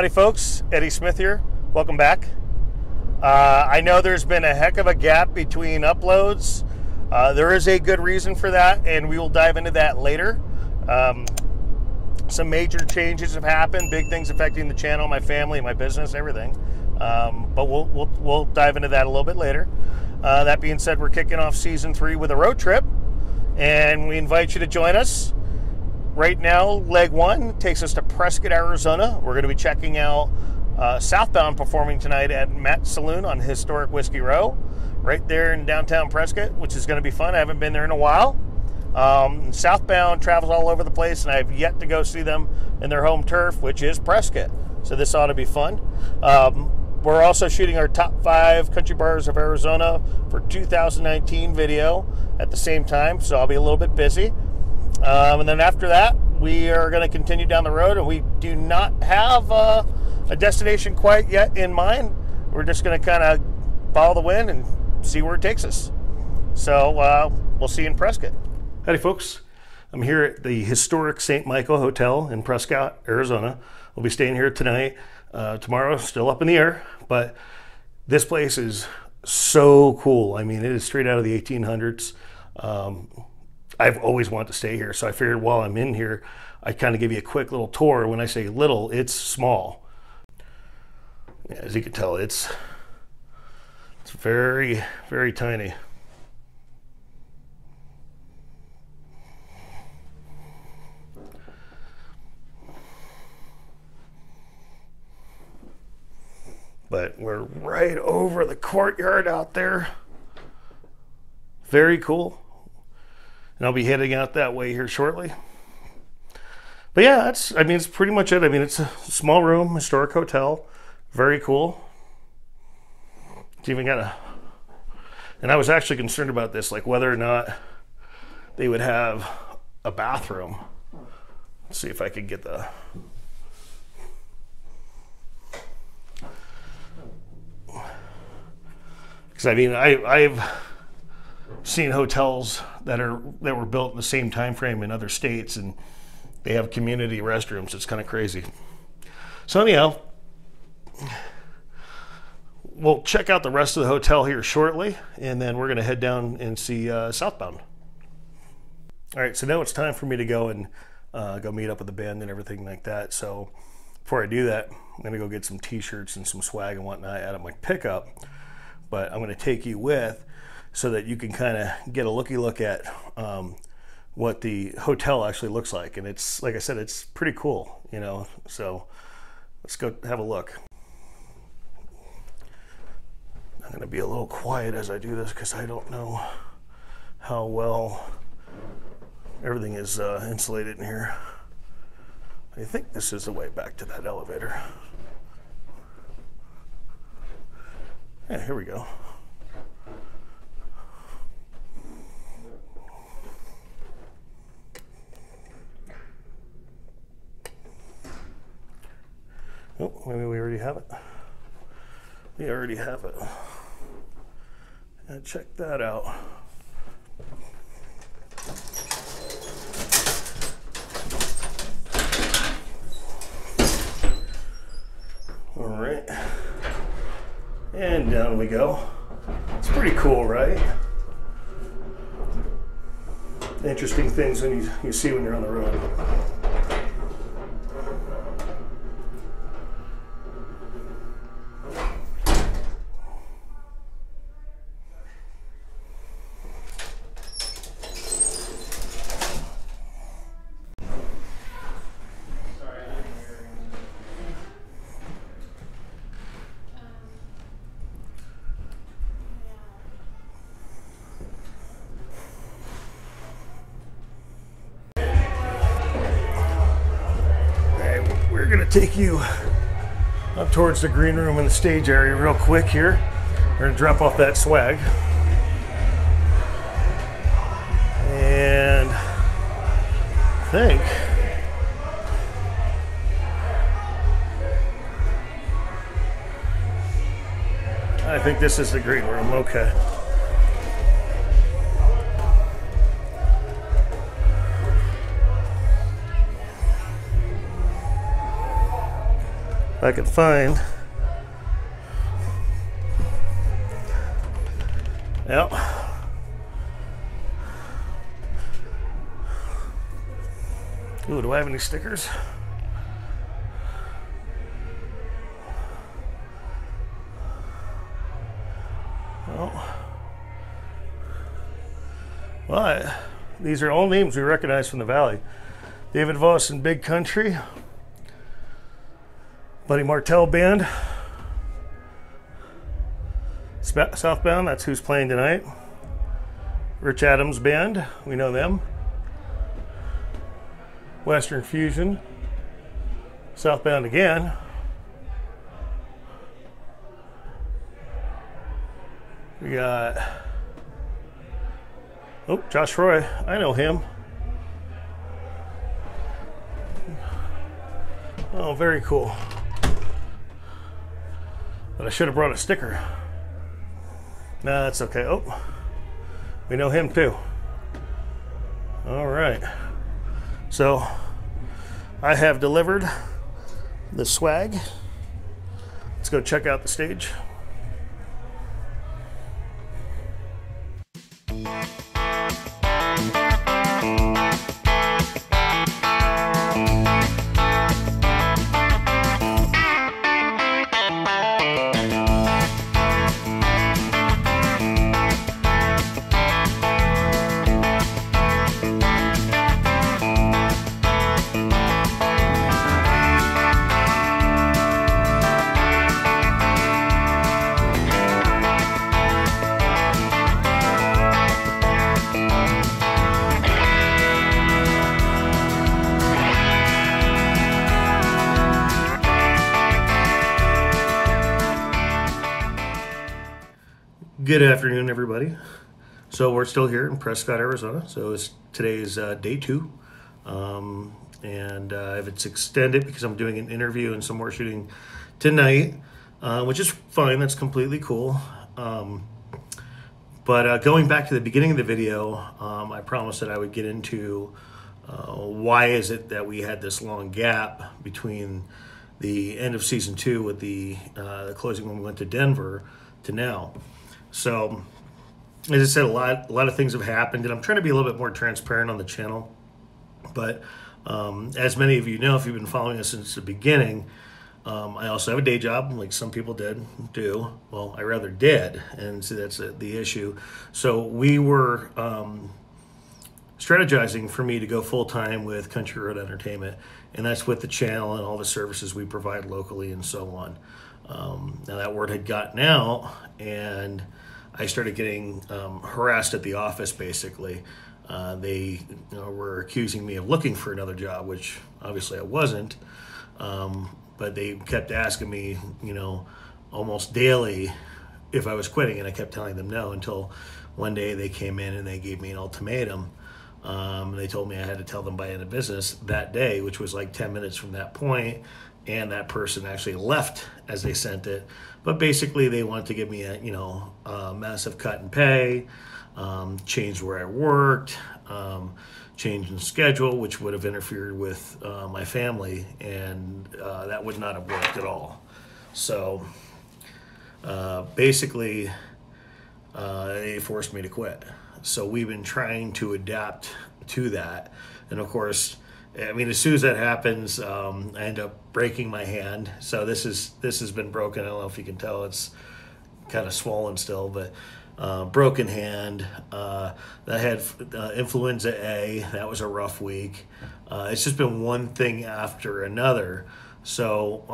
Howdy folks, Eddie Smith here. Welcome back. I know there's been a heck of a gap between uploads. There is a good reason for that, and we will dive into that later. Some major changes have happened, big things affecting the channel, my family, my business, everything. But we'll dive into that a little bit later. That being said, we're kicking off season 3 with a road trip, and we invite you to join us. Right now, leg 1 takes us to Prescott, Arizona. We're going to be checking out SouthBound performing tonight at Matt's Saloon on historic Whiskey Row, right there in downtown Prescott, which is going to be fun. I haven't been there in a while. SouthBound travels all over the place, and I've yet to go see them in their home turf, which is Prescott. So this ought to be fun. We're also shooting our top 5 country bars of Arizona for 2019 video at the same time, so I'll be a little bit busy. And then after that, we are going to continue down the road, and we do not have a destination quite yet in mind. We're just going to kind of follow the wind and see where it takes us. So we'll see you in Prescott. Howdy folks, I'm here at the historic St. Michael Hotel in Prescott, Arizona. We'll be staying here tonight. Tomorrow, still up in the air, but this place is so cool. I mean, it is straight out of the 1800s. I've always wanted to stay here, so I figured while I'm in here, I'd kind of give you a quick little tour. When I say little, it's small. Yeah, as you can tell, it's very, very tiny. But we're right over the courtyard out there. Very cool. And I'll be heading out that way here shortly. But yeah, it's pretty much it. I mean, it's a small room, historic hotel. Very cool. It's even got a... And I was actually concerned about this, like whether or not they would have a bathroom. Let's see if I could get the... Because I mean, I've seen hotels that were built in the same time frame in other states, and they have community restrooms. It's kind of crazy. So anyhow, we'll check out the rest of the hotel here shortly, and then we're going to head down and see SouthBound. All right, so now it's time for me to go and go meet up with the band and everything like that. So before I do that, I'm going to go get some t-shirts and some swag and whatnot out of my pickup. But I'm going to take you with so that you can kind of get a looky look at what the hotel actually looks like. And it's, like I said, it's pretty cool, you know. So let's go have a look. I'm going to be a little quiet as I do this because I don't know how well everything is insulated in here. I think this is the way back to that elevator. Yeah, here we go. Oh, maybe we already have it. We already have it. Check that out. All right. And down we go. It's pretty cool, right? Interesting things when you see when you're on the road. We're going to take you up towards the green room and the stage area real quick here. We're going to drop off that swag. And I think this is the green room. Okay. If I could find. Yep. Ooh, do I have any stickers? Well, these are all names we recognize from the Valley. David Voss and Big Country. Buddy Martell Band. SouthBound, that's who's playing tonight. Rich Adams Band, we know them. Western Fusion. SouthBound again. We got, oh, Josh Roy, I know him. Oh, very cool. But I should have brought a sticker. Nah, that's okay. Oh, we know him too. All right. So I have delivered the swag. Let's go check out the stage. Good afternoon, everybody. So we're still here in Prescott, Arizona. So today's day 2. If it's extended because I'm doing an interview and some more shooting tonight, which is fine. That's completely cool. But going back to the beginning of the video, I promised that I would get into why is it that we had this long gap between the end of season 2 with the closing when we went to Denver to now. So, as I said, a lot of things have happened, and I'm trying to be a little bit more transparent on the channel. But as many of you know, if you've been following us since the beginning, I also have a day job, like some people do. Well, I rather did, and so that's the issue. So we were strategizing for me to go full-time with Country Road Entertainment, and that's with the channel and all the services we provide locally and so on. Now that word had gotten out, and I started getting harassed at the office, basically. They were accusing me of looking for another job, which obviously I wasn't. But they kept asking me, almost daily if I was quitting, and I kept telling them no until one day they came in and they gave me an ultimatum. They told me I had to tell them by end of business that day, which was like 10 minutes from that point, and that person actually left as they sent it. But basically they wanted to give me a massive cut in pay, change where I worked, change in schedule, which would have interfered with my family, and that would not have worked at all. So basically they forced me to quit. So we've been trying to adapt to that. And of course, I mean, as soon as that happens, I end up breaking my hand. So this has been broken. I don't know if you can tell, it's kind of swollen still, but broken hand. I had influenza A. That was a rough week. It's just been one thing after another. So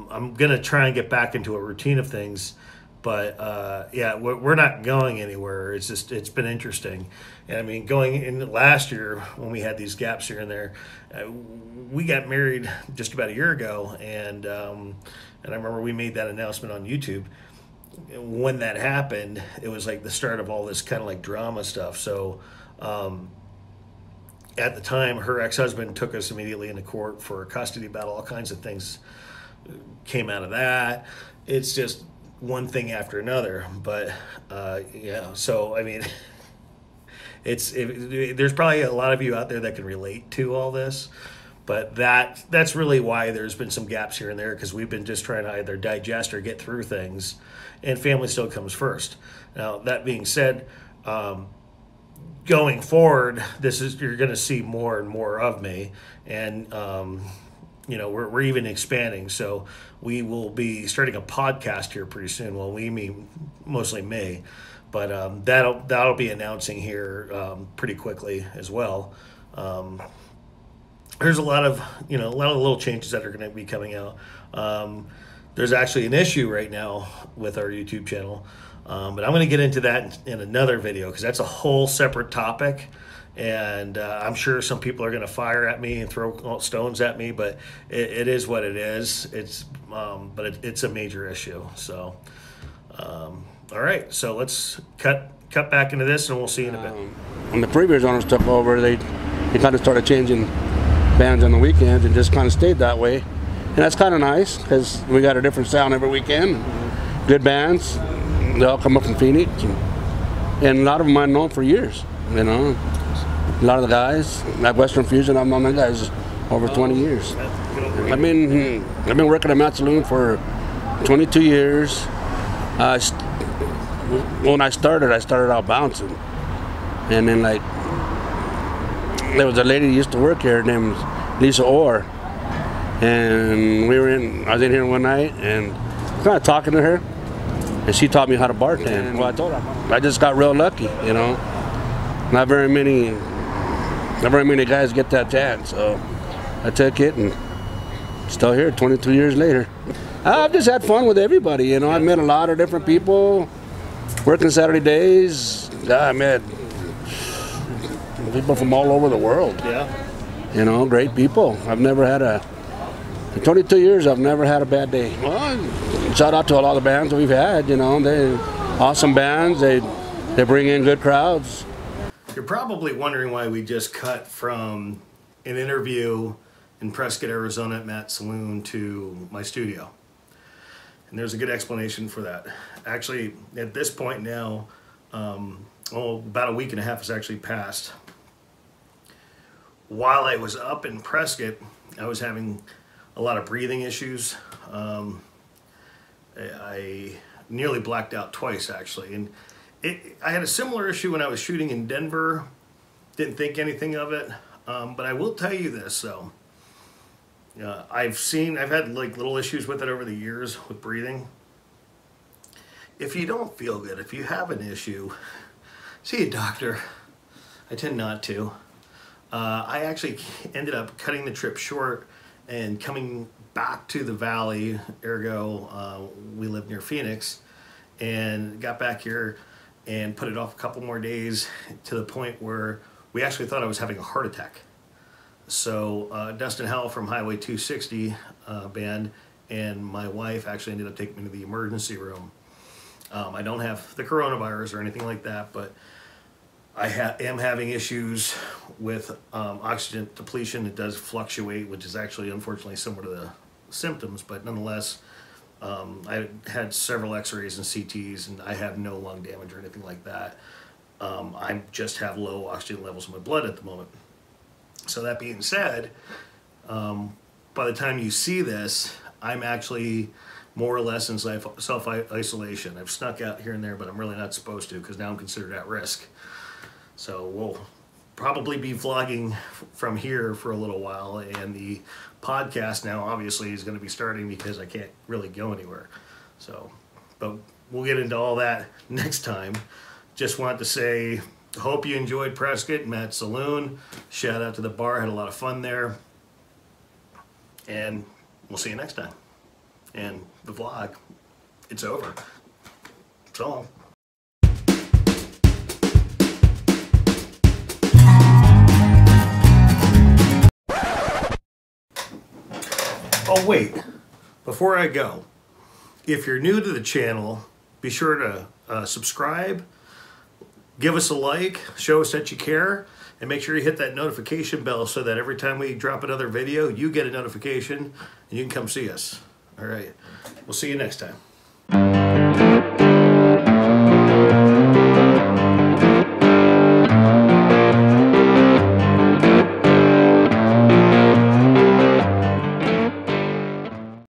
I'm gonna try and get back into a routine of things. But yeah, we're not going anywhere. It's been interesting. And I mean, going in last year when we had these gaps here and there, we got married just about a year ago, and I remember we made that announcement on YouTube. When that happened, it was like the start of all this kind of like drama stuff. So at the time, her ex-husband took us immediately into court for a custody battle. All kinds of things came out of that. It's just one thing after another. But yeah, so I mean, there's probably a lot of you out there that can relate to all this. But that's really why there's been some gaps here and there, because we've been just trying to either digest or get through things, and family still comes first. Now, that being said, going forward, you're going to see more and more of me, and we're even expanding. So we will be starting a podcast here pretty soon. Well, we mean mostly me, but that'll be announcing here pretty quickly as well. There's a lot of little changes that are going to be coming out. There's actually an issue right now with our YouTube channel, but I'm going to get into that in another video, because that's a whole separate topic, and I'm sure some people are going to fire at me and throw stones at me, but it is what it is. But it's a major issue. So, all right, so let's cut back into this, and we'll see you in a bit. When the previous owners took over, they kind of started changing bands on the weekends and just kind of stayed that way, and that's kind of nice, because we got a different sound every weekend. Good bands, they all come up from Phoenix, and a lot of them I've known for years. A lot of the guys at Western Fusion, I've known them guys over 20 years. I've been working at Saloon for 22 years. When I started out bouncing, and then there was a lady who used to work here named Lisa Orr, and I was in here one night and kind of talking to her, and she taught me how to bartend. Well, I told her I just got real lucky, Not very many guys get that chance, so I took it, and still here 22 years later. I've just had fun with everybody, I've met a lot of different people. Working Saturday days, I met people from all over the world. Yeah. Great people. I've never had in 22 years, I've never had a bad day. Well, shout out to a lot of the bands that we've had, they're awesome bands. They bring in good crowds. You're probably wondering why we just cut from an interview in Prescott, Arizona at Saloon to my studio. And there's a good explanation for that. Actually, at this point now, about a week and a half has actually passed. While I was up in Prescott, I was having a lot of breathing issues. I nearly blacked out twice, actually. And I had a similar issue when I was shooting in Denver. Didn't think anything of it. But I will tell you this, though. I've had little issues with it over the years with breathing. If you don't feel good, if you have an issue, see a doctor. I tend not to. I actually ended up cutting the trip short and coming back to the valley, ergo we live near Phoenix, and got back here and put it off a couple more days, to the point where we actually thought I was having a heart attack. So Dustin Howell from Highway 260 band and my wife actually ended up taking me to the emergency room. I don't have the coronavirus or anything like that, but I am having issues with oxygen depletion. It does fluctuate, which is actually unfortunately similar to the symptoms, but nonetheless, I had several x-rays and CTs, and I have no lung damage or anything like that. I just have low oxygen levels in my blood at the moment. So that being said, by the time you see this, I'm actually more or less in self-isolation. I've snuck out here and there, but I'm really not supposed to, because now I'm considered at risk. So we'll probably be vlogging from here for a little while, and the podcast now obviously is going to be starting because I can't really go anywhere. So, but we'll get into all that next time. Just wanted to say, hope you enjoyed Prescott, Matt Saloon. Shout out to the bar, had a lot of fun there. And we'll see you next time. And the vlog, it's over. So long. Oh wait, before I go, if you're new to the channel, be sure to subscribe, give us a like, show us that you care, and make sure you hit that notification bell so that every time we drop another video, you get a notification and you can come see us. All right, we'll see you next time.